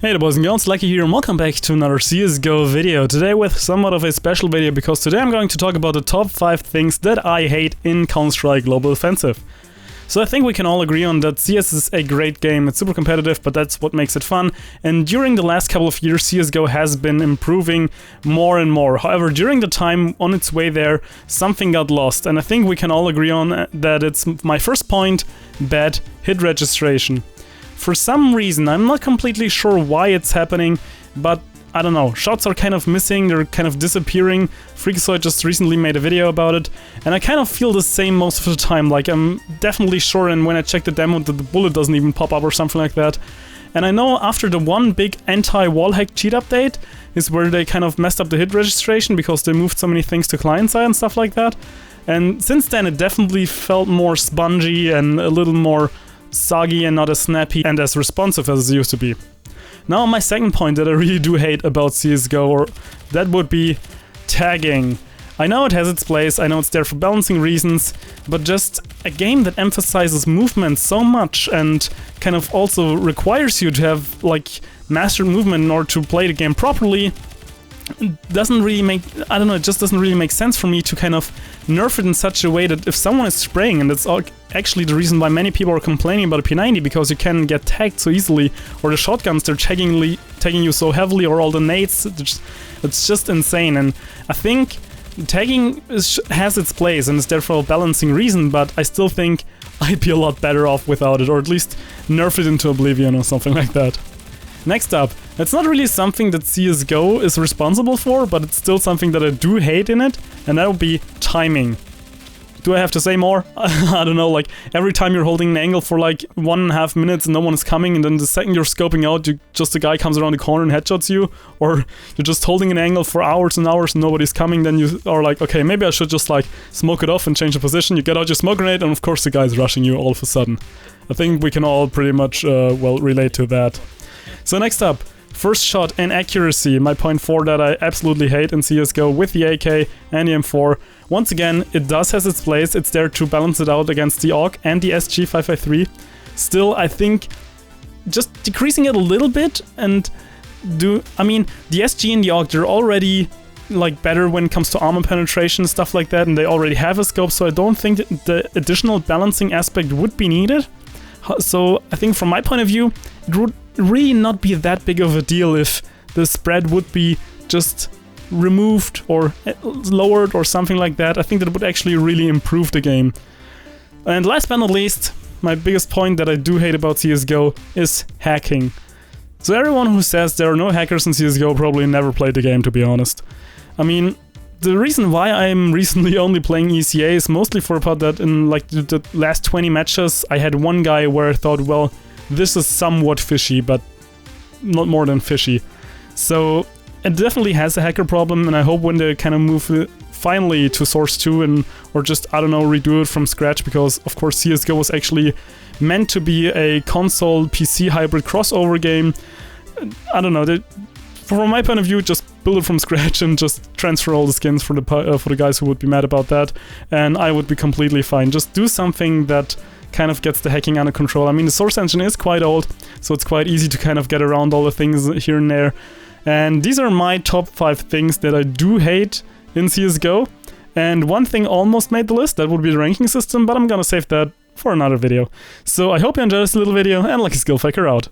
Hey there boys and girls, Lucky here and welcome back to another CSGO video. Today with somewhat of a special video because today I'm going to talk about the top 5 things that I hate in Counter-Strike Global Offensive. So I think we can all agree on that CS is a great game, it's super competitive, but that's what makes it fun. And during the last couple of years CSGO has been improving more and more. However, during the time on its way there, something got lost. And I think we can all agree on that it's my first point, bad hit registration. For some reason, I'm not completely sure why it's happening, but I don't know, shots are kind of missing, they're kind of disappearing. Freakazoid just recently made a video about it, and I kind of feel the same most of the time, like I'm definitely sure, and when I check the demo that the bullet doesn't even pop up or something like that. And I know after the one big anti-wall hack cheat update is where they kind of messed up the hit registration because they moved so many things to client side and stuff like that. And since then it definitely felt more spongy and a little more soggy and not as snappy and as responsive as it used to be. Now my second point that I really do hate about CSGO, that would be tagging. I know it has its place, I know it's there for balancing reasons, but just a game that emphasizes movement so much and kind of also requires you to have like mastered movement in order to play the game properly doesn't really make, I don't know, it just doesn't really make sense for me to kind of nerf it in such a way that if someone is spraying, and that's actually the reason why many people are complaining about a P90, because you can get tagged so easily, or the shotguns, they're tagging you so heavily, or all the nades, it's just insane. And I think tagging has its place and is there for a balancing reason, but I still think I'd be a lot better off without it, or at least nerf it into oblivion or something like that. Next up, it's not really something that CSGO is responsible for, but it's still something that I do hate in it, and that would be timing. Do I have to say more? I don't know, like every time you're holding an angle for like 1.5 minutes and no one is coming, and then the second you're scoping out, just a guy comes around the corner and headshots you, or you're just holding an angle for hours and hours and nobody's coming, then you are like, okay, maybe I should just like smoke it off and change the position. You get out your smoke grenade and of course the guy's rushing you all of a sudden. I think we can all pretty much, well, relate to that. So next up, first shot inaccuracy, my point 4 that I absolutely hate in CSGO with the AK and the M4. Once again, it does has its place, it's there to balance it out against the AUG and the SG553. Still, I think just decreasing it a little bit and I mean, the SG and the AUG, they're already like better when it comes to armor penetration and stuff like that, and they already have a scope, so I don't think that the additional balancing aspect would be needed. So I think from my point of view, it would really not be that big of a deal if the spread would be just removed or lowered or something like that. I think that would actually really improve the game. And last but not least, my biggest point that I do hate about CSGO is hacking. So everyone who says there are no hackers in CSGO probably never played the game, to be honest. I mean, the reason why I'm recently only playing ECA is mostly for a part that in like the last 20 matches I had one guy where I thought, well, this is somewhat fishy, but not more than fishy. So it definitely has a hacker problem, and I hope when they kind of move finally to Source 2 and or just, I don't know, redo it from scratch, because of course CSGO was actually meant to be a console PC hybrid crossover game. I don't know, from my point of view, just build it from scratch and just transfer all the skins for the guys who would be mad about that, and I would be completely fine. Just do something that kind of gets the hacking under control. I mean, the source engine is quite old, so it's quite easy to kind of get around all the things here and there. And these are my top 5 things that I do hate in CSGO. And one thing almost made the list, that would be the ranking system, but I'm gonna save that for another video. So I hope you enjoyed this little video, and Lucky Skillfaker out.